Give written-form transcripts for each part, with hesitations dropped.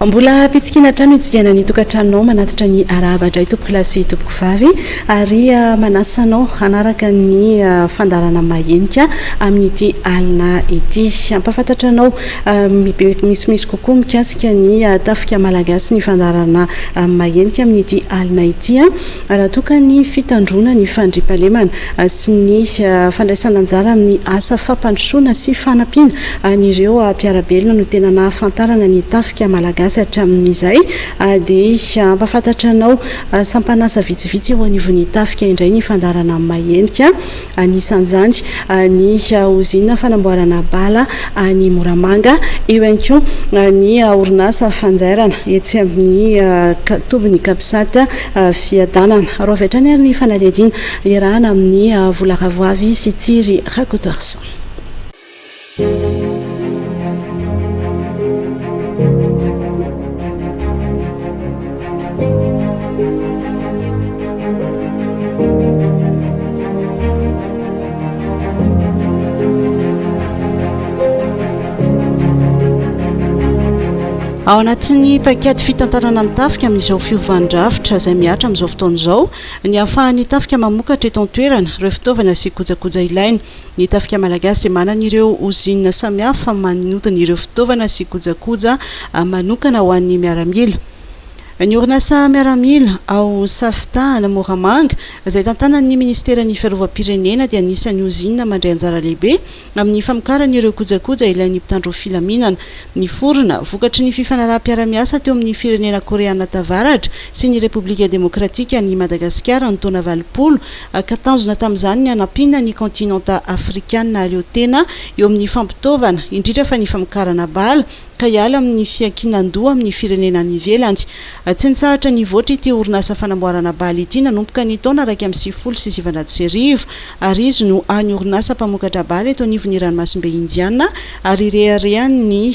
mbola pitsikina trano itsikana ny tokantranonao manatitra ny arabatra itopoko lasy itopoko vavy ary manasanao hanaraka ny fandarana mahenika amin'ity alina ity ampafantatra anao misimisy kokoa mikasika ny tafika malagasy ny fandarana mahenika amin'ity alina ity raha toka ny fitandrona ny fandripalemana sy ny fandraisana anjara amin'ny asa fampandrosoana sy fanampiana an'ireo mpiarabelona no tena nahafantarana ny tafika malagasy hatramin'izay dia ampafantatra anao sampanasa vitsivitsy eo anivon'ny tafika indray ny fandarana mahenika anisan'izany ny ozina fanamboarana bala ny Moramanga eo ihany koa ny orinasa fanjairana etsy amin'ny tobiny Kapsata fiadanana rovetrany ary ny fanadihadiana iarahana amin'ny volaravoavy sy Tsiry Rakotoarsan. Ao anatin'ny paquet fitantarana ny tafika amin'izao fiovandrafitra izay miatra amin'izao fotoana izao ny ahafahan'ny tafika mamokatra eto an-toerana ireo fitaovana sy kojakoja ilaina. Ny tafika malagasy manana ireo ozinina samihafa manodina ireo fitaovana sy kojakoja manokana ho an'ny miaramila. Ny orinasa miaramila ao Safta Moramanga izay tantanan'ny ministeran'ny fiarovam-pirenena dia anisan'ny ozinina mandray anjara lehibe amin'ny famokarana ireo kojakoja ilain'ny mpitandro filaminana. Ny forona vokatry ny fifanaraha-piaramiasa teo amin'ny firenena koreana tavaratra sy ny Repoblika Demokratika ny Madagasikara ny taona 20 ka tanjona tamin'izany ny hanampiana ny kontinanta afrikana aleotena eo amin'ny fampitaovana indrindra fa ny famokarana bala ka hiala amin'ny fiankinan-doha amin'ny firenena any ivelany. Tsy nitsahatra ny voatra ity orinasa fanamboarana bala ity nanomboka ny taona 2019 ary izy no any orinasa mpamokatra bala eto anivon'ny ranomasimbe indiana ary reharehan'ny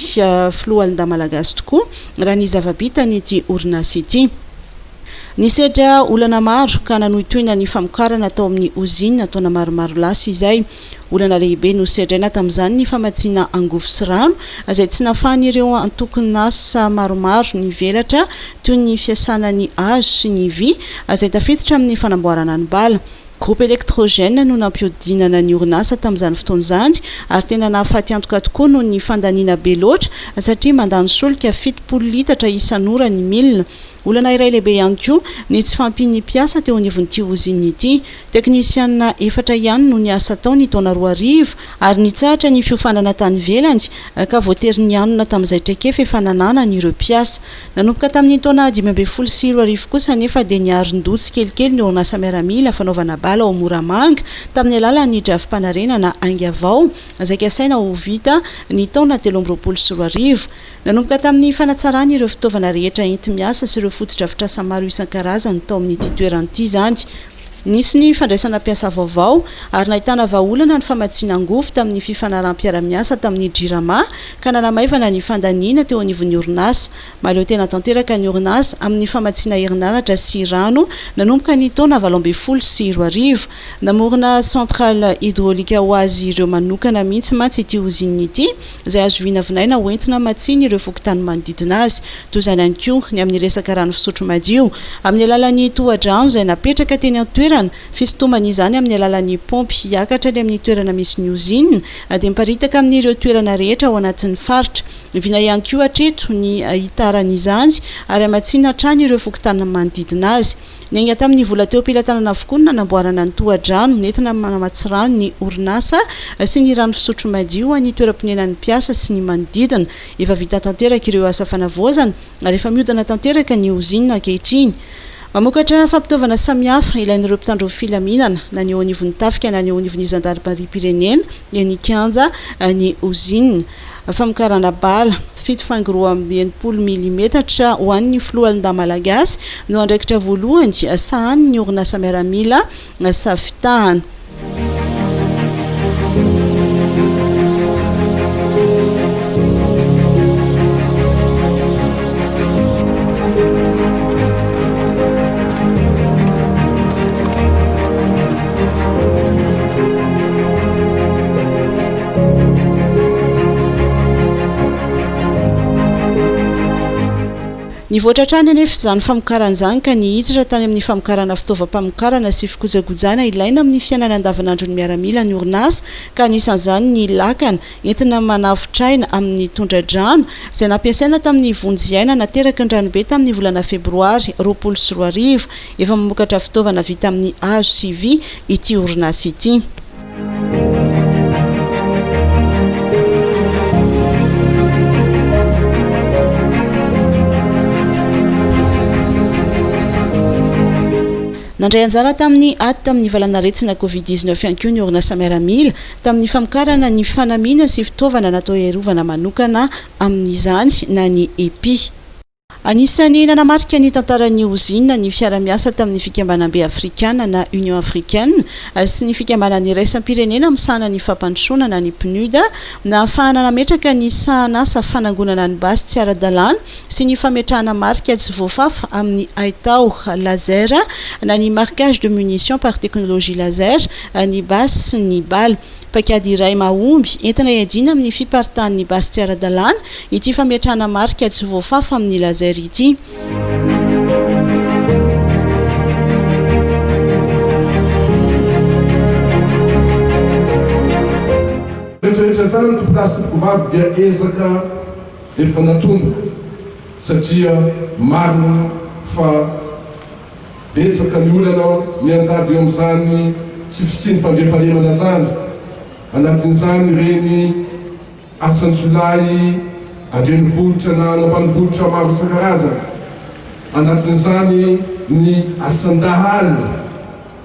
filohalonda malagasy tokoa raha ny zava-bita n'ity orinasa ity. Nisedra olana maro ka nanohitoina ny famokarana atao amin'ny ozinina taona maromaro lasa izay. Olana lehibe no sedraina tamin'izany ny famatsiana angofo sy rano izay tsy nafahan'ireo antokonasa maromaro ny velatra toy ny fiasana ny hazo sy ny vy izay tafiditra amin'ny fanamboarana ny bala. Groupe électrogène no nampiodinana ny orinasa tamin'izany fotoana izany ary tena nahafaty antoka tokoa noho ny fandaniana be loatra satria mandany solika 7 litatra isan'ora ny milina. Olana iray lehibe ihany koa ny tsy fampin'ny mpiasa teo anivon'ity ozinina ity. Teknisiana 4 ihany no niasa tao ny taona 2000 ary nitsahatra ny fiofanana tany velany ka voatery ny anona tamin'izay traikefa efa nanana n'ireo mpiasa. Nanomboka tamin'ny taona 2010 kosa nefa dia niaron-dotsy kelikely ny orinasa miaramila fanaovana bala ao Moramanga tamin'ny alalan'ny drafim-panarenana Aingavao izay kasaina ho vita ny taona 2012. Nanomboka tamin'ny fanatsarana ireo fitaovana rehetra enti miasa sy ireo fotodrafitrasa maro isan-karazany tao amin'ity toerana ity izany. Nisy ny fandraisana mpiasa vaovao ary nahitana vahaolana ny famatsiana angofo tamin'ny fifanaram-piaramiasa tamin'ny Jirama ka nanamaivana ny fandaniana teo anivon'ny orinasa. Maleo tena tanteraka ny orinasa amin'ny famatsiana herinaratra sy rano nanomboka ny taona 2012. Namorona centrale hydraulika ho azy ireo manokana mihitsy mantsy ity ozinina ity izay azo vinavinaina hoentina matsiny ireo fokotany manodidina azy toy izany ihany koa ny amin'ny resaka rano fisotro madio amin'ny alalan'ny tohadrano izay napetraka teny an-toerana fisintomana izany amin'ny alalan'ny pompy hiakatra ny amin'ny toerana misy ny ozinina dia miparitaka amin'ireo toerana rehetra ao anatin'ny faritra. Vina ihany koa hatreto ny hitarana izany ary amatsiana hatrany ireo fokotany manodidina azy. Ny aina tamin'ny vola teo am-pilatanana avokoa no nanamboarana ny tohadrano nentina manamatsy rano ny orinasa sy ny rano fisotro madio ny toeram-ponenan'ny mpiasa sy ny manodidina. Efa vita tanteraka ireo asa fanavoazana ary efa mihodana tanteraka ny ozinina ankehitriny. Mamokatra fampitaovana samihafa ilain'ireo mpitandro filaminana na ny eo anivon'ny tafika na ny eo anivon'ny zandariam-pirenena dia ny kanja ny ozinina. Famokarana bala 7.90 mm ho an'ny filohalonda malagasy no andraikitra voalohany sahany ny orinasa miaramila Safta. Nivoatra trany anefa izany famokarana izany ka nihiditra tany amin'ny famokarana fitaovam-pamokarana sy fikojakojana ilaina amin'ny fiainana andavanandro ny miaramila ny orinasa ka anisan'izany ny lakana entina manavotraina amin'ny tondra-drano izay nampiasaina tamin'ny vonjy-aina nateraka ny ranobe tamin'ny volana febroary 2024 efa mamokatra fitaovana vita amin'ny hazo sy vy ity orinasa ity. Nandray anjara tamin'ny ady tamin'ny valanaretsina Covid-19 ihany koa ny orinasa miaramila tamin'ny famokarana ny fanamiana sy fitaovana natao iarovana manokana amin'izany na ny EPI. Anisany nanamarika ny tantaran'ny ozina ny fiara-miasa tamin'ny fikambanam-be afrikana na Union africaine sy ny fikambanan'ny iraisam-pirenena misahana ny fampandrosoana ny PNUD na ahafahana nametraka ny sahanasa fanangonana ny basy tsy ara-dalàna sy ny fametrahana marika tsy voafafa amin'ny haitao laser na ny marquage de munitions par technologie laser ny basy sy ny balle. Pakady iray mahomby entina iadina amin'ny fiparitahan'ny basy tsy ara-dalàna ity fametrahana marika tsy voafafa amin'ny laser ity. Rehetrarehetra zany tompon'asa tompokovavy dia ezaka efa natomboka satria marina fa betsaka ny olana mianjady eo amin'izany tsy fisiny fandriam-pahalemana zany. Anatin'izany reny asan-jolay andrenivohitra na anam-panivohitra maro isan-karazany. Anatin'izany ny asan-dahaly,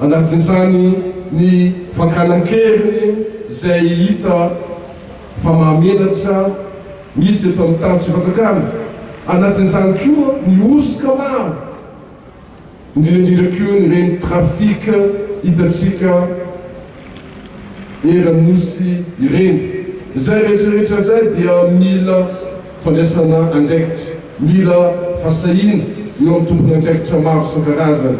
anatin'izany ny fankanan-keriny izay hita fa mahamenatra misy eto amin'ny tasy fifatsakana. Anatin'izany koa ny osoka maro, indrindrindra koa ny reny trafika hitatsika eranosy ireny. Izay rehetrarehetra zay dia mila fandraisana andraikitra, mila fasahina eo amin'ny tompony andraikitra maro isan-karazany.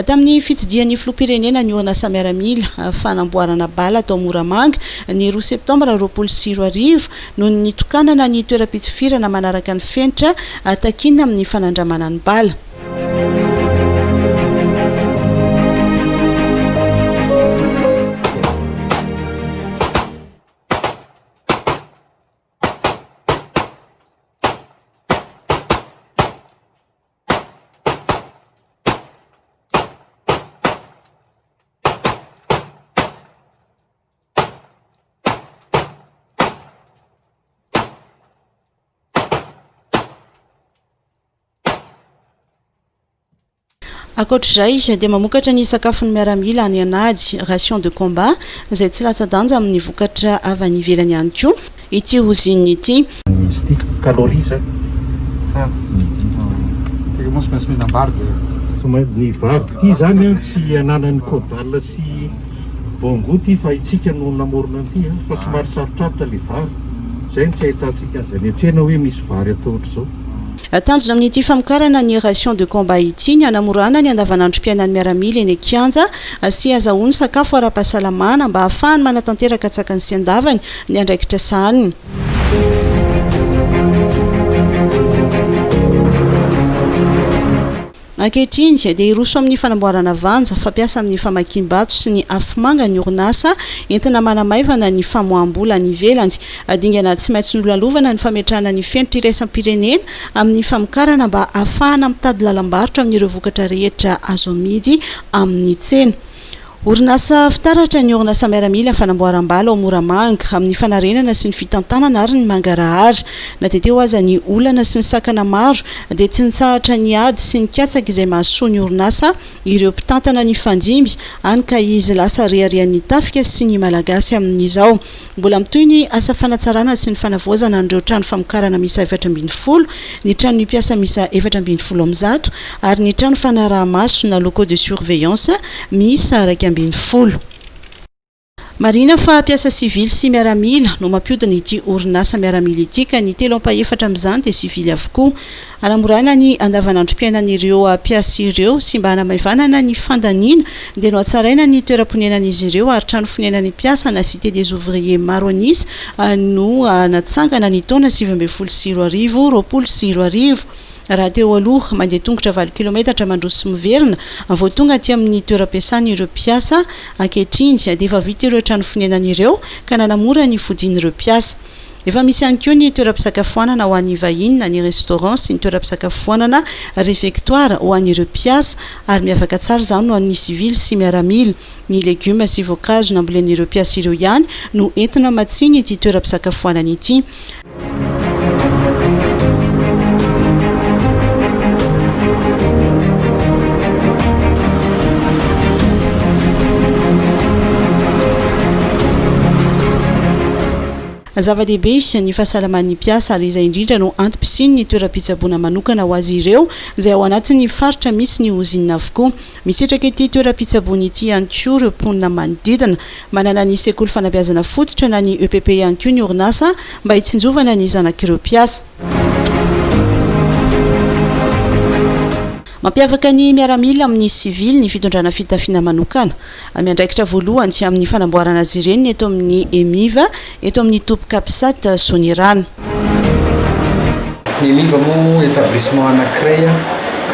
Tamin'ny fitsidihan'ny filoham-pirenena ny orinasa miaramila fanamboarana bala atao Moramanga ny 2 septambra 2024 noho ny tokanana ny toeram-pitifirana manaraka ny fenitra takina amin'ny fanandramana ny bala. Ankoatr'izay dia mamokatra ny sakafon'ny miaramila any anady ration de combat izay tsy latsa-danja amin'ny vokatra avy any ivelany ihany koa ity ozina ity. Misy ity kaloria zany. Ny vary ity zany tsy ananan'ny kodala sy bongo ity fa itsika no namorona an'ity fa somary sarotrarotra le vary. Zay ny tsy ahitantsika azy any an-tsena hoe misy vary atao ohatr'izao. Tanjona amin'ity famokarana ny ration de combat ity ny anamorana ny andavanandro mpiainan'ny miaramila eny Kianja sy azahoany sakafo ara-pahasalamana mba ahafahany manatanteraka tsakany sy andavany ny andraikitra sahaniny. Ankehitriny dia iroso amin'ny fanamboarana vanja fampiasa amin'ny famakiam-bato sy ny afomanga ny orinasa entina manamaivana ny famoaham-bola any ivelany. Dingana tsy maintsy nolalovana ny fametrahana ny fenitra iraisam-pirenena amin'ny famokarana mba ahafahana mitady lalam-barotra amin'ireo vokatra rehetra azo amidy amin'ny tsena. Orinasa fitaratra ny orinasa miaramila fanamboaram-bala ao Moramanga amin'ny fanarenana sy ny fitantanana ary ny mangarahara. Nateteo aza ny olana sy ny sakana maro dia tsy nitsahatra ny ady sy ny katsaka izay mahasoa ny orinasa ireo mpitantana ny fandimby any ka izy lasa riarian'ny tafika sy ny malagasy amin'izao. Mbola mitoy ny asa fanatsarana sy ny fanavoazana n'ireo trano famokarana misa 420, ny trano nipiasa misa 420 amin'zato ary ny trano fanaraha-maso na locaux de surveillance misa 240. Marina fa piasa sivily sy miaramila no mampiodina ity orinasa miaramila ity ka ny telo ampahefatra amin'izany dia sivily avokoa. Anamorana ny andavanandrom-piainan'ireo mpiasa ireo sy mba hanamaivanana ny fandaniana dia no hatsaraina ny toeram-ponenan'izy ireo ary trano fonenan'ny mpiasa na cité des ouvriers maro anisa no natsangana ny taona 2024. raha teo aloha mandeha tongotra 20 kilometatra mandroso miverina vao tonga aty amin'ny toeram-piasana ireo mpiasa ankehitriny dia efa vita ireo trano fonenan'ireo ka nanamora ny fodin'ireo mpiasa. Efa misy ihany koa ny toeram-pisakafoanana ho an'ny vahiny na ny restaurant sy ny toeram-pisakafoanana réfectoire ho an'ireo mpiasa ary miavaka tsara izany no an'ny civil sy miaramila. Ny legioma sy voankazo nambolen'ireo mpiasa ireo ihany no entina matsiny ity toeram-pisakafoanana ity. Zava-dehibe ny fahasalaman'ny mpiasa ary izay indrindra no antom-pisiny ny toeram-pitsaboana manokana ho azy ireo izay ao anatin'ny faritra misy ny ozinina avokoa. Misitraka ity toeram-pitsaboana ity ihany koa ireo mponina manodidina, manana ny sekoly fanabeazana fototra na ny EPP ihany koa ny orinasa mba hitsinjovana ny zanak'ireo mpiasa. Mampiavaka ny miaramila amin'ny civil ny fitondrana fitafiana manokana. Miandraikitra voalohany sy amin'ny fanamboarana azy ireny eto amin'ny EMIVA, eto amin'ny topoka Psat Sonirana. Ny EMIVA moa établissement anankiray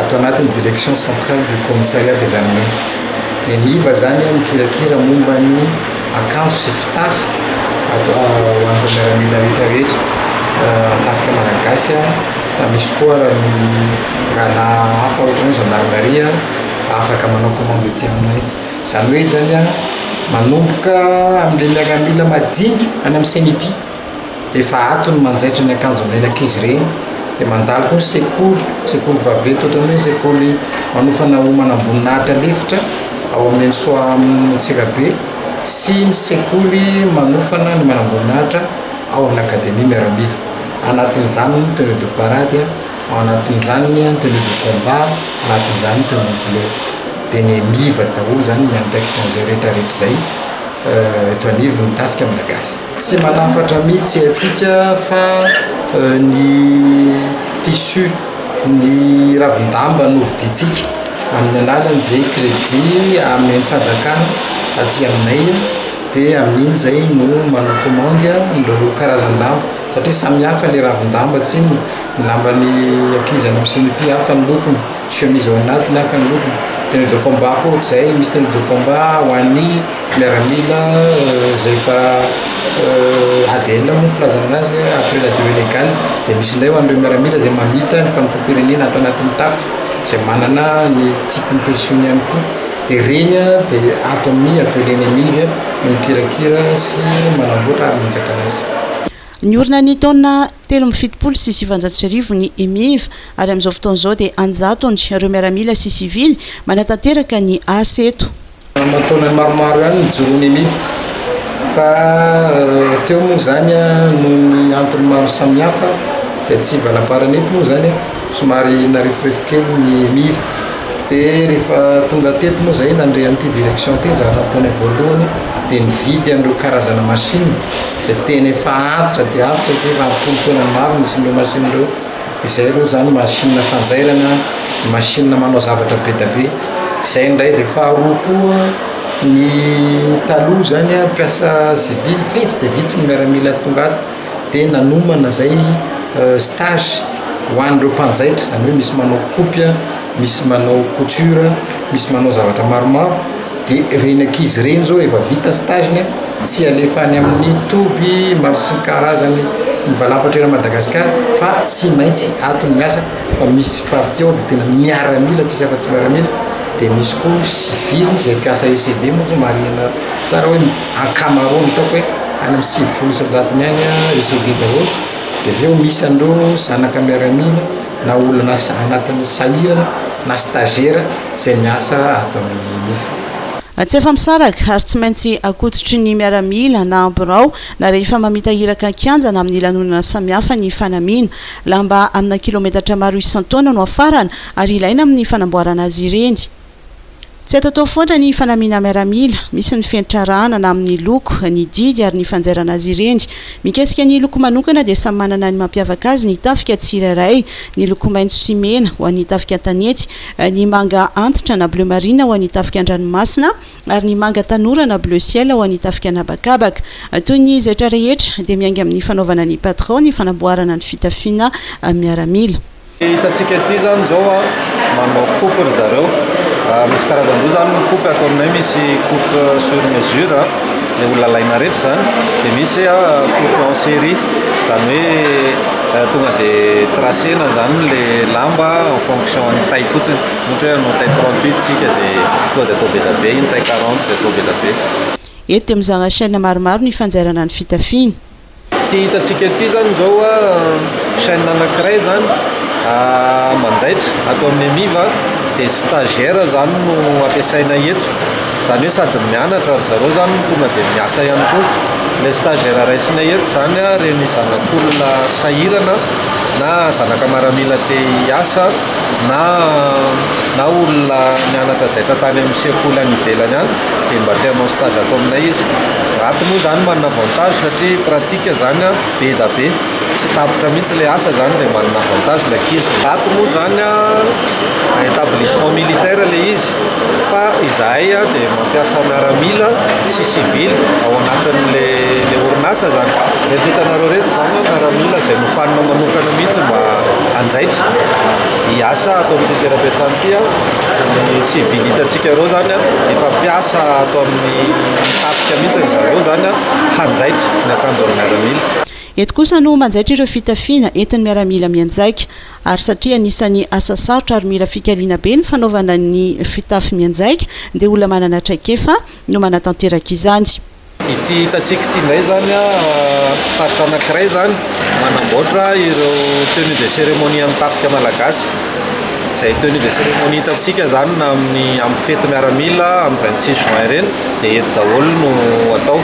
atao anatin'ny direction centrale du commissariat des armées. Ny EMIVA zany mikirakira momba ny akanjo sy fitafy atao ho an'ireo miaramila rehetrarehetra tafika malagasy. Misy koa raha hafa ohatran'ny gendarmerie afaka manao commande ety aminay. Zany hoe zany manomboka amin'ilay miaramila madinika any amin'ny CNIPI dia efa atony manjaitra ny akanjon'ireny ankizy ireny dia mandalo koa ny sekoly vaventy ohatrany hoe sekoly manofana ho manamboninahitra lefitra ao amin'ny Antsirabe sy ny sekoly manofana ny manamboninahitra ao amin'ny akademia miaramila. Anatin'izany ny tenue de parade, ao anatin'izany ny tenue de combat, anatin'izany ny tenue bleu. Dia ny EMIVA daholo zany miandraikitra an'izay rehetrarehetra izay eto anivony tafika malagasy. Tsy manafatra mihitsy atsika fa ny tissu, ny ravin-damba no vidintsika amin'ny alalan'izay crédit amin'ny fanjakana aty aminay dia amin'iny zay no manao commande ireo karazan-damba satria samy hafa le ravin-damba tsy ny lamban'ny ankizy any amin'ny CNIPI hafa ny lokony, chemise ao anatiny hafa ny lokony. Tenue de combat koa ohatr'izay misy tenue de combat ho an'ny miaramila izay efa ADL moa filazana azy après la durée légale dia misy indray ho an'ireo miaramila izay mamita ny fanapoam-pirenena atao anatin'ny tafika izay manana ny typiny pension ihany koa dia reny dia ato amin'ny atelier EMIVA mikirakira sy manamboatra ary manjaitra anazy. Ny orina ny taona 370 sy 700 ny EMIVA ary amin'izao fotoana izao dia 100 ireo miaramila sy civil manatanteraka ny asa eto. Taonany maromaro ihany ny joroan'ny EMIVA fa teo moa zany noho ny antony maro samihafa izay tsy valaparana eto moa zany somary narefirefy kely ny EMIVA dia rehefa tonga teto moa zay nandre an'ity direction ty zara taona voalohany dia nividy an'ireo karazana machine izay tena efa antitra dia antitra dia efa ampolo taona maro nisy ireo machine ireo. Izay aloha zany machine fanjairana, machine manao zavatra be da be. Izay indray dia faharoa koa ny taloha zany mpiasa civil vitsy dia vitsy ny miaramila tonga ato dia nanomana zay stage ho an'ireo mpanjaitra izany hoe misy manao kopy, misy manao couture, misy manao zavatra maromaro dia reny ankizy ireny zao rehefa vita stageny tsy alefa any amin'ny toby maro sy karazany mivalapatra Madagasikara fa tsy maintsy atony miasa fa misy parti ao dia tena miaramila tsisy afa-tsy miaramila dia misy koa civil izay mpiasa ECD moa zao marina tsara hoe ankamaroany ataoko hoe any amin'ny 90% any ECD daholo dia avy eo misy an'ireo zanaka miaramila na olona anatin'ny sahirana na stagiaire izay miasa ato amin'ny EMIVA. Tsy efa misaraka ary tsy maintsy akototry ny miaramila na ambirao na rehefa mamita hiraka kianjana amin'ny lanonana samihafa ny fanamiana lamba amina kilometatra maro isan-taona no afarana ary ilaina amin'ny fanamboarana azy ireny. Tsy atao foana ny fanamiana miaramila, misy ny fiantrarana na amin'ny loko, ny didy ary ny fanjairana azy ireny. Mikesika ny loko manokana dia samy manana ny mampiavaka azy ny tafika tsirairay, ny loko maitso sy mena ho an'ny tafika tanety, ny manga antitra na bleu marine ho an'ny tafika an-dranomasina ary ny manga tanora na bleu ciel ho an'ny tafika anabakabaka. Toy ny zaitra rehetra dia miainga amin'ny fanaovana ny patron ny fanamboarana ny fitafiana miaramila. Hitantsika ity zany zao a manao coupe ry zareo misy karazany roa zany coupe atao aminay misy coupe sur mesure le olona laina rehetra zany dia misy coupe en série zany hoe tonga dia tracena zany le lamba en fonction ny taille fotsiny ohatra hoe anao taille 38 tsika dia tonga dia atao be da be iny taille 40 dia atao be da be. Eto dia mizara chaîne maromaro ny fanjairana ny fitafiana. Ty hitantsika ity zany zao a chaîne anankiray zany manjaitra atao amin'ny miva dia stagiaire zany no ampiasaina eto zany hoe sady mianatra zareo zany tonga dia miasa ihany koa. Le stagiaire raisina eto zany a reny zanak'olona sahirana na zanaka maramila te hiasa na olona mianatra zay tantany amin'ny sekoly any ivelany any dia mba te hanao stage atao aminay izy. Ato moa zany manana avantage satria pratika zany a be da be tsy tapitra mihitsy le asa zany dia manana avantage le ankizy. Ato moa zany a établissement militaire le izy fa izahay a dia mampiasa miaramila sy civil ao anatin'le orinasa zany. Dia hitanareo reto zany miaramila zay nofanina manokana mihitsy mba hanjaitra hiasa atao amin'ny toeram-piasana ity a. Ny civil hitantsika ireo zany a efa mpiasa atao amin'ny tafika mihitsy ny zareo zany a hanjaitra ny akanjo miaramila. Eto kosa no manjaitra ireo fitafiana entin'ny miaramila mianjaika ary satria anisany asa sarotra ary mila fikaliana be ny fanaovana ny fitafy mianjaika dia olona manana traikefa no manatanteraka izany. Ity hitantsika ity indray zany a faritra anankiray zany manamboatra ireo tenue de cérémonie amin'ny tafika malagasy. Izay tenue de cérémonie hitantsika zany na amin'ny fety miaramila amin'ny 26 juin ireny dia eto daholo no atao.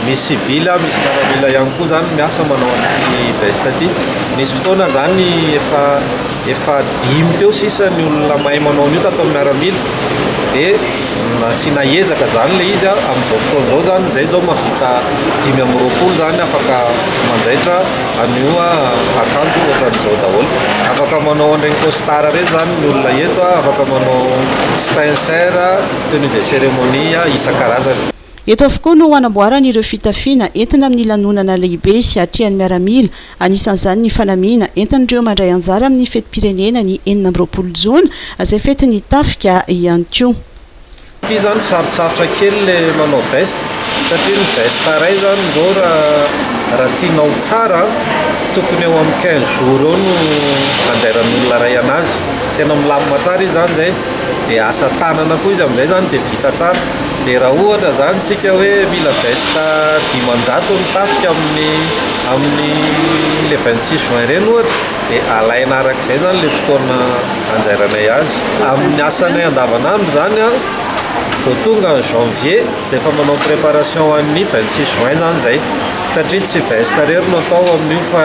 Misy civil misy miaramila ihany koa zany miasa manao ny veste ity. Nisy fotoana zany efa 5 teo sisa ny olona mahay manao an'io tato amin'ny miaramila dia nasiana ezaka zany le izy amin'izao fotoana izao zany zay zao mavita 5 zany afaka manjaitra an'io akanjo ohatran'izao daholo. Afaka manao an'ireny costard ireny zany ny olona eto afaka manao spencer tenue de cérémonie isan-karazany. Eto avokoa no hanamboarana ireo fitafiana entina amin'ny lanonana lehibe atrehan'ny miaramila. Anisan'izany ny fanamiana entin'ireo mandray anjara amin'ny fetim-pirenena ny 9 Jona izay fetin'ny tafika ihany koa. Ity zany sarotsarotra kely le manao veste satria ny veste iray zany zao raha tianao tsara tokony eo amin'ny 15 jours eo no anjairan'olona ray anazy. Tena milamina tsara izy zany zay dia asa tanana koa izy amin'izay zany dia vita tsara. Dia raha ohatra zany tsika hoe mila veste 500 mitafika amin'ny le 26 juin ireny ohatra dia alaina arak'izay zany le fotoana anjairanay azy. Amin'ny asanay andavanandro zany a vao tonga ny janvier dia efa manao préparation an'ny 26 juin zany zay satria tsy veste rery no atao amin'io fa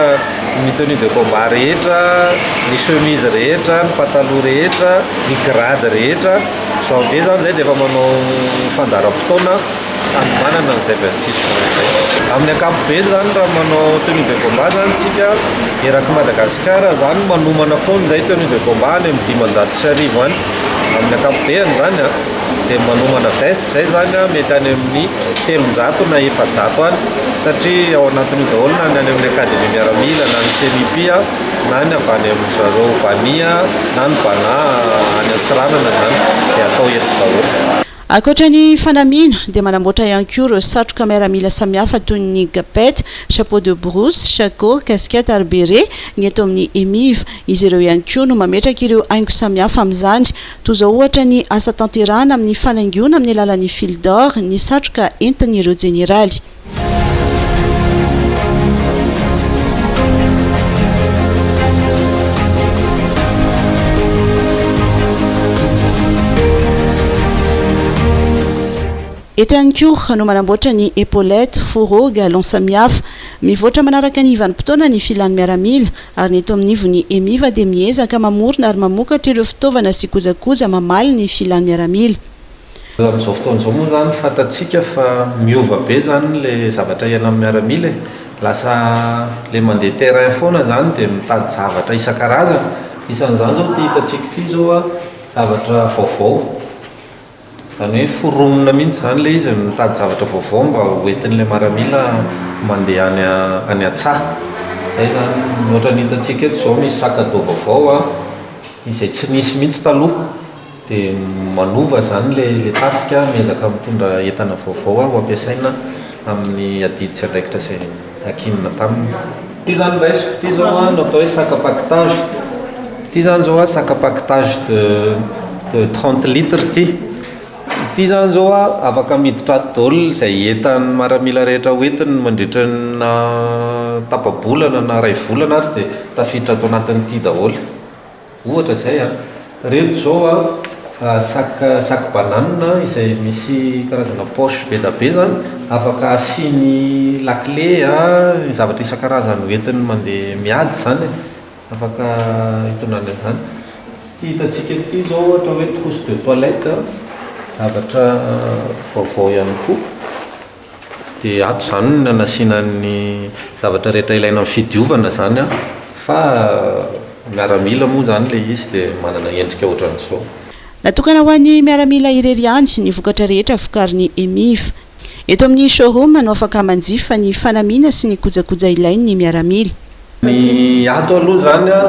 ny tenue de combat rehetra, ny chemise rehetra, ny pataloha rehetra, ny grade rehetra. Janvier zany zay dia efa manao fandaram-potoana hanomanana an'izay 26 juin zay. Amin'ny ankapobeny zany raha manao tenue de combat zany tsika eraky Madagasikara zany manomana foana izay tenue de combat any amin'ny 500 any. Amin'ny ankapobeny zany dia manomana veste zay zany mety any amin'ny 800 na 400 any satria ao anatin'io daholo na ny any amin'ny akademia miaramila na ny semipia na ny avy any amin'ny zareo vania na ny bana any Antsiranana zany dia atao eto daholo. Ankoatra ny fanamiana dia manamboatra ihany koa ireo satroka miaramila samihafa toy ny gapette, chapeau de brousse, shako, casquette ary béret ny eto amin'ny emiva. Izy ireo ihany koa no mametraka ireo haingo samihafa amin'izany toy izao ohatra ny asa tanterahana amin'ny fanaingoana amin'ny alalan'ny fil d'or ny satroka entin'ireo jeneraly. Eto ihany koa no manamboatra ny épaulette, fourreau, galon samihafa. Mivoatra manaraka ny vanim-potoana ny filan'ny miaramila ary ny eto amin'ivo ny emiva dia miezaka mamorona ary mamokatra ireo fitaovana sy kojakoja mamaly ny filan'ny miaramila. Amin'izao fotoana izao moa zany fantatsika fa miova be zany le zavatra iaina amin'ny miaramila. Lasa le mandeha terrain foana zany dia mitady zavatra isan-karazany. Isan'izany zao ty hitantsika ity zao zavatra vaovao. Zany hoe foronina mihitsy zany le izy mitady zavatra vaovao mba hoentin'ilay miaramila mandeha any an-tsaha. zay zany ohatra ny hitantsika eto zao misy sakatao vaovao a izay tsy nisy mihitsy taloha dia manova zany le tafika miezaka mitondra entana vaovao a ho ampiasaina amin'ny adidy sy andraikitra izay akinina taminy. Ty zany raisiko ty zao a natao hoe sac à paquetage. Ty zany zao a sac à paquetage de 30 litres ty zany zao a afaka miditra daholo izay entany maramila rehetra hoentiny mandritra na tapa-bolana na ray volana ary dia tafiditra atao anatin'ity daholo. Ohatra zay a reto zao a sac banane izay misy karazana poche be da be zany afaka asiny lakle a zavatra isan-karazany hoentiny mandeha miady zany afaka hitondrany an'izany. Ty hitantsika ity zao ohatra hoe trousse de toilette zavatra vaovao ihany koa dia ato zany ny anasiana ny zavatra rehetra ilaina amin'ny fidiovana zany a fa miaramila moa zany le izy dia manana endrika ohatran'izao. Natokana ho an'ny miaramila irery ihany ny vokatra rehetra vokarin'ny EMIV. Eto amin'ny showroom no afaka manjifa ny fanamiana sy ny kojakoja ilain'ny miaramila. Ny ato aloha zany a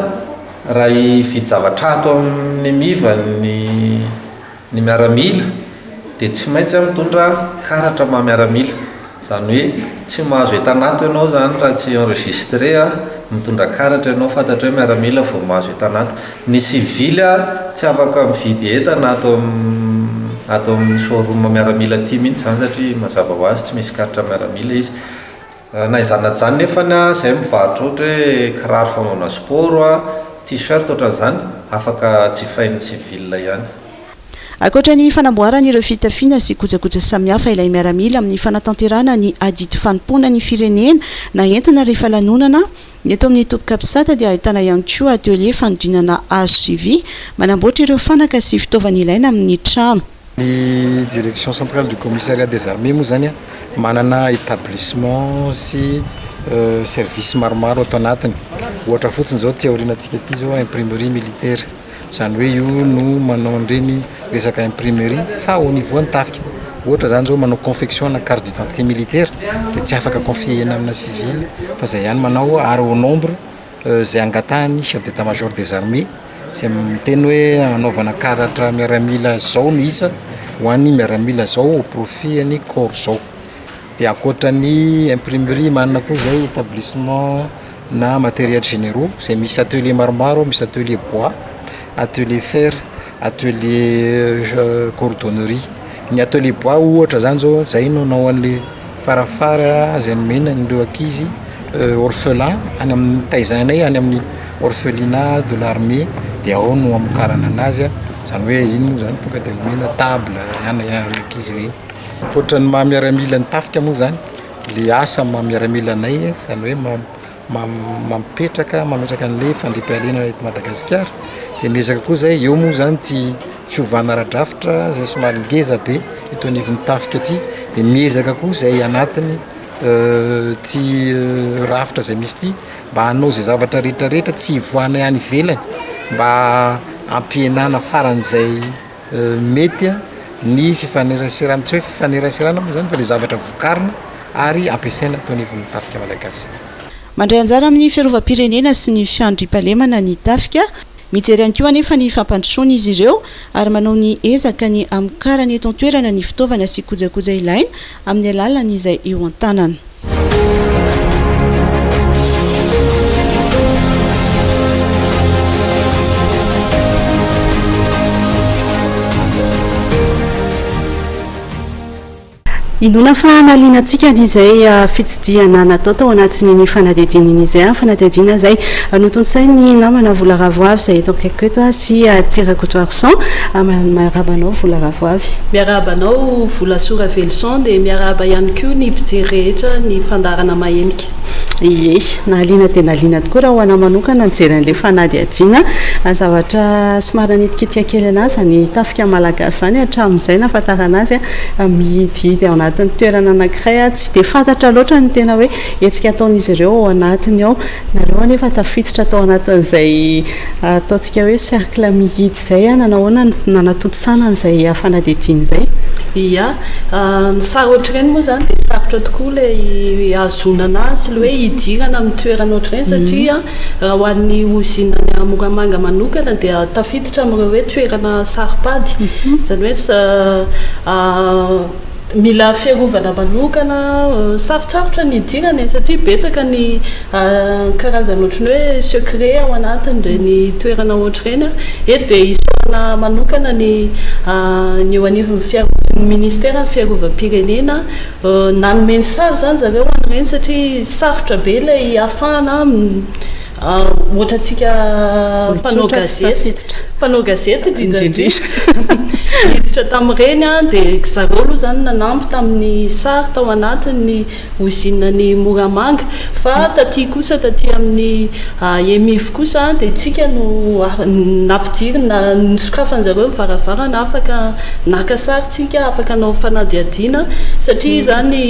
raha hividy zavatra ato amin'ny EMIV ny miaramila dia tsy maintsy mitondra karatra maha-miaramila. Zany hoe tsy mahazo entanato ianao zany raha tsy enregistré mitondra karatra ianao fantatra hoe miaramila vao mahazo entanato. Ny civil tsy afaka mividy entana ato amin'ny showroom miaramila ty mihitsy zany satria mazava ho azy tsy misy karatra miaramila izy. Na izany zany nefa izay mivarotra ohatra hoe kiraro fanaovana sport t-shirt ohatran'izany afaka jifain'ny civil ihany. Ankoatra ny fanamboarana ireo fitafiana sy kojakoja samihafa ilay miaramila amin'ny fanatanterahana ny adidy fanompoana ny firenena na entina rehefa lanonana, ny eto amin'ny tobokabisata dia ahitana ihany koa atelier fanodinana hazo sy vy manamboatra ireo fanaka sy fitaovana ilaina amin'ny trano. Ny direction centrale du commissariat des armées moa zany manana établissement sy service maromaro ato anatiny. Ohatra fotsiny zao ty aorianantsika ty zao imprimerie militaire. Zany hoe io no manao an'ireny resaka imprimerie fa au niveau ny-tafika. Ohatra zany zao manao confection na carte d'identité militaire dia tsy afaka confiena amina civil fa zay ihany manao ary au nombre zay angatahany chef d'état-major des armées zay miteny hoe anaovana karatra miaramila zao no isa ho an'ny miaramila zao au profit an'ny corps zao. Dia ankoatran'ny imprimerie manana koa zay établissement na matériels généraux zay misy atelier maromaro, misy atelier bois, atelier fer, atelier cordonnerie. Ny atelier bois ohatra zany zao zay no nanao an'le farafara zay nomena n'ireo ankizy orphelin any amin'ny taizainay any amin'ny orphelinat de l'armée dia ao no amokarana anazy zany hoe iny moa zany tonga dia nomena table any ankizy ireny. Ohatran'ny mahamiaramila ny tafika moa zany le asa mahamiaramila anay zany hoe mametraka an'le fandriam-pahalena eto Madagasikara dia miezaka koa zay eo moa zany ty fiovana ara-drafitra zay somary ngeza be eto anivon'ny tafika ty dia miezaka koa zay anatiny ty rafitra zay misy ty mba hanao zay zavatra rehetrarehetra tsy hivoahana ihany ivelany mba ampienana faran'izay mety ny fifaneraserana tsy hoe fifaneraserana moa zany fa le zavatra vokarina ary ampiasaina teo anivon'ny tafika malagasy. Mandray anjara amin'ny fiarovam-pirenena sy ny fiandriam-pahalemana ny tafika, mijery ihany koa anefa ny fampandrosoana izy ireo ary manao ny ezaka ny amokarany eto an-toerana ny fitaovana sy kojakoja ilaina amin'ny alalany izay eo an-tanana. Inona fa nalianantsika n'izay fitsidiana natao tao anatin'ny fanadihadiana izay fanadihadiana izay notonsainy namana Vola Ravoavy izay eto akaiky eto sy Tiracoutoirson miarabanao Vola Ravoavy. Miarabanao Vola Sora Velson dia miaraba ihany koa ny mpijery rehetra ny fandarana mahenika. Ie, naliana dia naliana tokoa raha ho anao manokana nijery an'ilay fanadihadiana zavatra somary nitikitika kely anazy ny tafika malagasy zany hatramin'izay nahafantarana azy mihidihidy ao anatin'ny toerana anankiray tsy dia fantatra loatra ny tena hoe etsika ataon'izy ireo ao anatiny ao nareo anefa tafiditra tao anatin'izay ataontsika hoe cercle mihidy izay nanahoana nanatotosana an'izay fanadihadiana izay. Ia, ny sary ohatr'ireny moa zany dia sarotra tokoa ilay azonana sy ilay hoe hidirana amin'ny toerana ohatrany satria raha ho an'ny ozinany Moramanga manokana dia tafiditra amin'ireo hoe toerana saripady izany hoe mila fiarovana manokana sarotsarotra ny hidirana satria betsaka ny karazana ohatrany hoe secret ao anatiny ireny toerana ohatrany eto dia isoana manokana ny eo anivon'ny ministère ny fiarovam-pirenena nanome ny sary zany zareo an'ireny satria sarotra be ilay ahafahana ohatra atsika mpanao gazety hiditra tamin'ireny dia zareo aloha zany nanampy tamin'ny sary tao anatiny ozinany Moramanga fa taty amin'ny emif kosa dia tsika no nampidiry nisokafan'zareo mivaravarana afaka naka sary tsika afaka nao fanadiadiana satria zany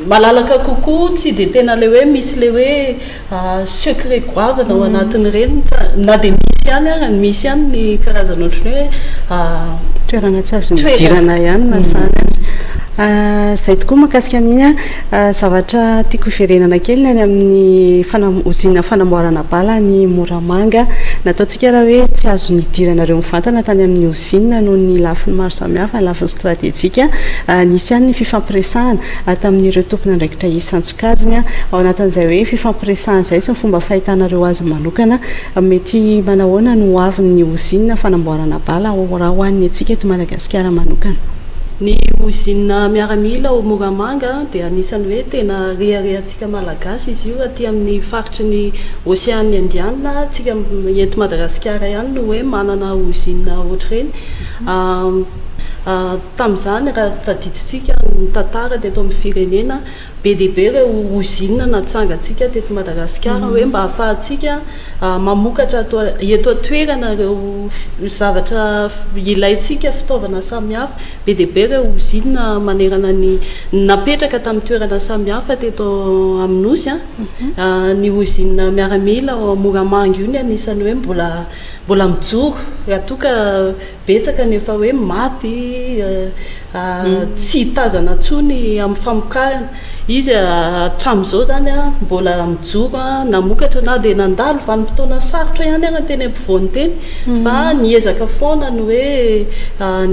malalaka kokoa tsy dia tena le hoe misy le hoe secret goavana ao anatiny ireny na dia misy ihany ny karazana ohatrany hoe toerana tsy azo midirana ihany na sany zay tokoa mahakasika an'iny zavatra tiako iverenana kely any amin'ny ozina fanamboarana bala ny Moramanga nataontsika raha hoe tsy azo nidiranareo mivantana tany amin'ny ozina noho ny lafiny maro samihafa ny lafiny stratégique nisy ihany ny fifampiresahana tamin'ireo tompona andraikitra isan-tsokajiny ao anatin'izay hoe fifampiresahana izay sy ny fomba fahitanareo azy manokana mety manahoana no avin'ny ozina fanamboarana bala raha ho an'ny atsika eto Madagasikara manokana. Ny ozina miaramila ao Moramanga dia anisany hoe tena reharehantsika malagasy izy io aty amin'ny faritry ny Oceany Indiana tsika eto Madagasikara ihany no hoe manana ozina ohatrany tamin'izany raha tadiditsika ny tantara teto amin'ny firenena be dia be ireo ozina natsangatsika teto Madagasikara hoe mba ahafahantsika mamokatra eto atoerana ireo zavatra ilaintsika fitaovana samihafa be dia be ireo ozina manerana ny napetraka tamin'ny toerana samihafa teto amin'ny nosy ny ozina miaramila ao Moramanga io ny anisany hoe mbola mijoro raha toka betsaka nefa hoe maty tsy hitazana ntsony amin'ny famokarana izy hatramin'izao zany mbola mijoro namokatra na dia nandalo vanim-potoana sarotra ihany teny ampovoany teny fa niezaka foana no hoe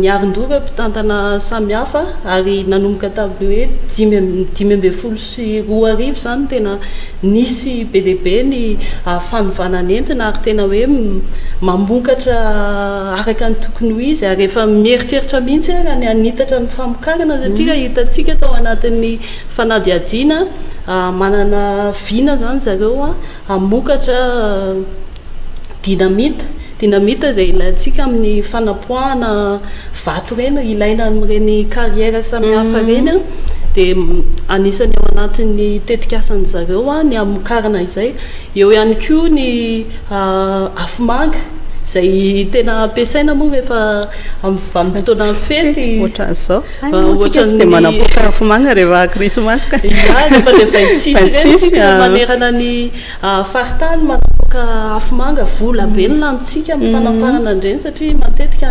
niarin-doka mpitantana samihafa ary nanomboka tamin'ny hoe 2012 zany tena nisy be dia be ny fanovanan'entina ary tena hoe mamokatra araka ny tokony ho izy ary efa mieritreritra mihitsy raha ny anitatra ny famokarana satria hitantsika tao anatin'ny fanadiadiana manana vina zany zareo amokatra dinamita izay ilaintsika amin'ny fanapoahana vato reny ilaina amin'ireny carrière samihafa reny dia anisany ao anatin'ny tetikasany zareo ny amokarana izay eo ihany koa ny afomanga izay tena ampiasaina moa rehefa amin'ny vanim-potoana fety ohatran'izao dia manapoaka afomanga rehefa krismasy ka rehefa le 26 reny tsika manerana ny faritany manapoaka afomanga vola be ny lanitsika amin'ny fanafarana an'ireny satria matetika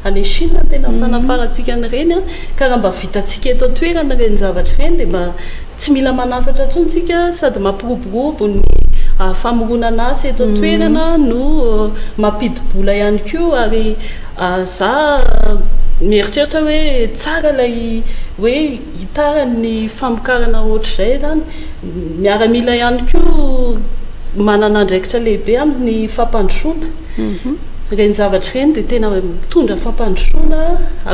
any Chine tena fanafarantsika an'ireny ka raha mba vitantsika eto toerana ireny zavatra ireny dia mba tsy mila manafatra ntsontsika sady mampiroborobo ny famoronana asy eto toerana no mampidibola ihany koa ary za mieritreritra hoe tsara ilay hoe hitarany famokarana ohatr'izay zany miaramila ihany koa manana andraikitra lehibe amin'ny fampandrosoana reny zavatra reny dia tena mitondra fampandrosoana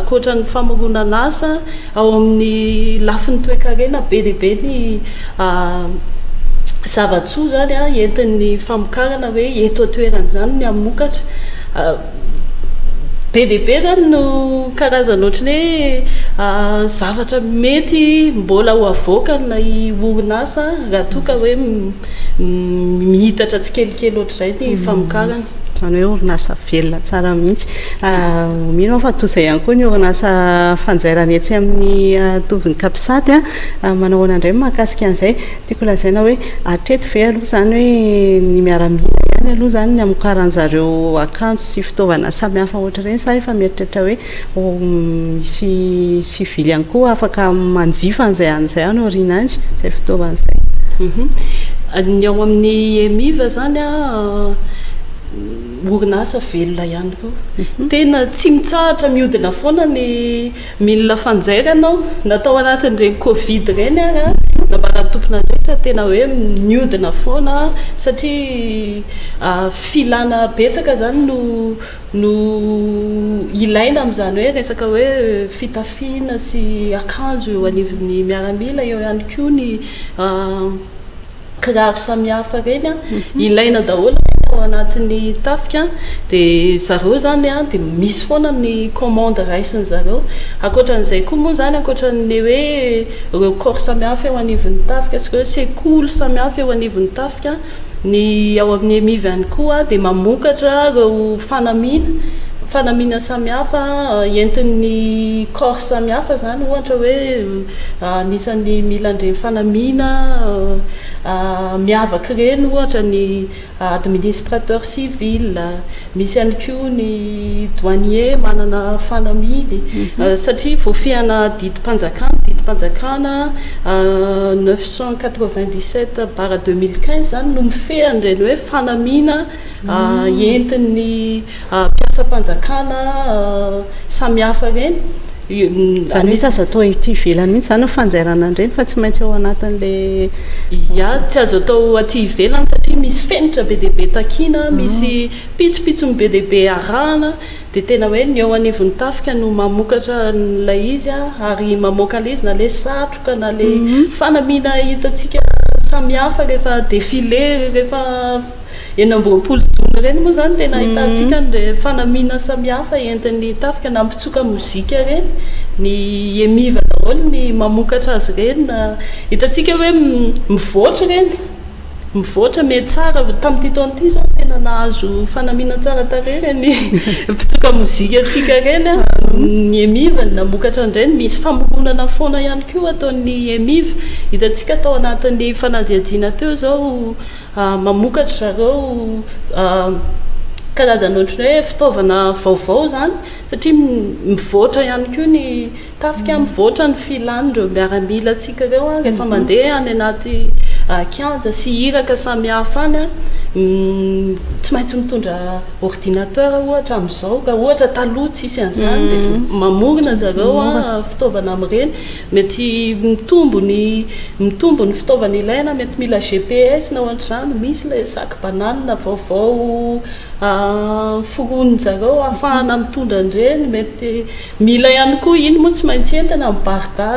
akoatra ny famoronana asa ao amin'ny lafiny toe-karena be dia be ny zavatsoa zany entin'ny famokarana hoe eto atoerana zany ny amokatra be dia be zany no karazana ohatrany hoe zavatra mety mbola ho avoakan'ilay orinasa raha toka hoe mihitatra tsikelikely ohatr'izay ny famokarana zany hoe orinasa velona tsara mihitsy mino fa toy izay ihany koa ny orinasa fanjairany etsy amin'ny toviny kapisady manao hoana indray mahakasika an'izay tiako lazaina hoe atreto ve aloha zany hoe ny miaramila ihany aloha zany ny amokaran'zareo akanjo sy fitaovana samihafa ohatra ireny sa efa mieritreritra hoe misy vily ihany koa afaka manjifa an'izay an'izay any oriana anzy izay fitaovan'izay ny ao amin'ny emiva zany orinasa velona ihany koa tena tsy mitsahatra miodina foana ny milina fanjairanao natao anatin'ireny covid ireny nabana tompona rehetra tena hoe miodina foana satria filana betsaka zany no ilaina amin'izany hoe resaka hoe fitafiana sy akanjo eo anivon'ny miaramila eo ihany koa ny kiraro samihafa reny ilaina daholo ao anatin'ny tafika dia zareo zany dia misy foana ny commande raisiny zareo ankoatran'izay koa moa zany ankoatran'ny hoe ireo corps samihafa eo anivon'ny tafika sy ireo sekoly samihafa eo anivon'ny tafika ny ao amin'ny emiva ihany koa dia mamokatra ireo fanamina samihafa entin'ny corps samihafa zany ohatra hoe anisan'ny mila andreny fanamina miavaka ireny ohatra ny administrateur civil misy ihany koa ny douanier manana fanaminy satria voafihana didim-panjakana 997/2015 zany no mifehandreny hoe fanamina entin'ny mpiasa-panjakana samihafa reny zany hoe azo atao ity ivelany mihitsy zany fanjairana andreny fa tsy maintsy ao anatin'le tsy azo atao aty ivelany satria misy fenitra be deaibe takina misy pitsopitsony be deaibe arahana dia tena hoe ny ao anivon'ny tafika no mamokatra nilay izy ary mamoaka le izy na le satroka na le fanamina hitatsika samihafa rehefa défilé rehefa enam-boapolo jona ireny moa zany tena hitantsika ny fanamina samihafa entin'ny tafika na mpitsoka mozika ireny ny emiva daholo ny mamokatra azy ireny na hitantsika hoe mivoatra ireny mivoatra mety tsara tamin'ity taon'ity zao tena nahazo fanamina tsara tarery ny mpitsoka mozika atsika ireny ny emiva namokatra andreny misy famokonana foana ihany koa ataon'ny emiva hitantsika tao anatin'ny fanadiadiana teo zao mamokatra zareo karazana ohatrany hoe fitaovana vaovao zany satria mivoatra ihany koa ny tafika mivoatra ny filan'ireo miaramila atsika ireo rehefa mandeha any anaty kianja sy hiraka samihafa any tsy maintsy mitondra ordinateur ohatra amin'izao ka ohatra taloha tsisy an'izany dia mamorona zareo fitaovana amin'ireny mety mitombo ny fitaovana ilaina mety mila GPS na ohatr'izany misy ilay sac banane vaovao foroniny zareo ahafahana mitondra andreny mety mila ihany koa iny moa tsy maintsy entana mibarda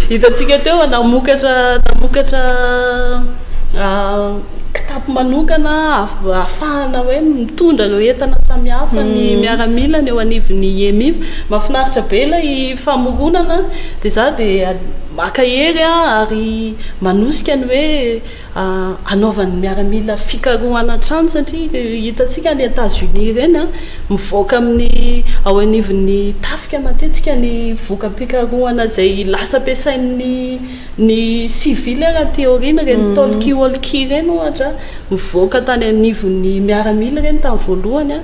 hitantsika teo namokatra kitapo manokana ahafahana hoe mitondra ireo entana samihafa ny miaramilana eo anivon'ny emiva mahafinaritra be ilay famoronana dia za dia maka hery ary manosika ny hoe anaovan'ny miaramila fikarohana trano satria hitantsika ny États-Unis ireny mivoaka amin'ny ao anivon'ny tafika matetika ny voka-pikarohana izay lasa ampiasain'ny civil raha théoriana ireny tolki ireny ohatra mivoaka tany anivon'ny miaramila ireny tamin'ny voalohany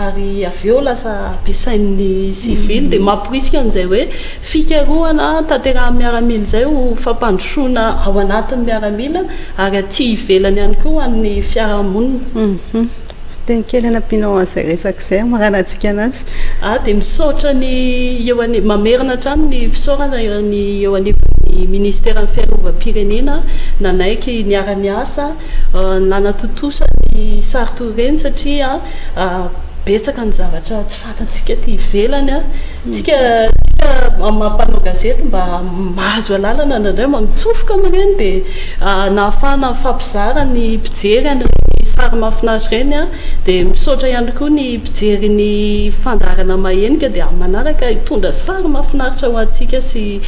ary avy eo lasa ampiasain'ny civil dia mamporisika an'izay hoe fikarohana tanterahan'ny miaramila izay ho fampandrosoana ao anatin'ny miaramila ary aty ivelany ihany koa an'ny fiarahamonina teny kely anampianao an'izay resaka izay maranantsika anazy dia misaotra ny eo mamerina trano ny fisaorana ny eo anivon'ny ministère ny fiarovam-pirenena nanaiky niara-ny asa nanatotosa ny sarito ireny satria betsaka ny zavatra tsy fantatsika ty ivelany tsika mampanao gazety mba mahazo alalana nandray mitsofoka amin'ireny dia nahafahana mifampizara ny mpijery any sary mahafinaritra ireny a dia misaotra ihany koa ny mpijery ny fandarana mahenika dia manaraka hitondra sary mahafinaritra ho antsika sy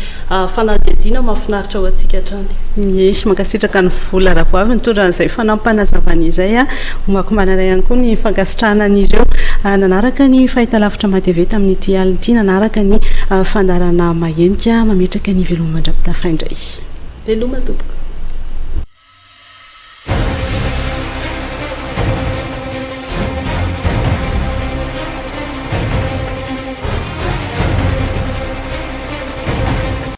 fanadihadiana mahafinaritra ho antsika hatrany. Yes, mankasitraka ny vola raha voavy nitondra an'izay fanampanazavana izay a homako manana ihany koa ny fankasitrahanan'ireo nanaraka ny fahitalavitra mateveta amin'ity alina ity nanaraka ny fandarana mahenika mametraka ny veloma mandrapitafa indray. Veloma tompoko.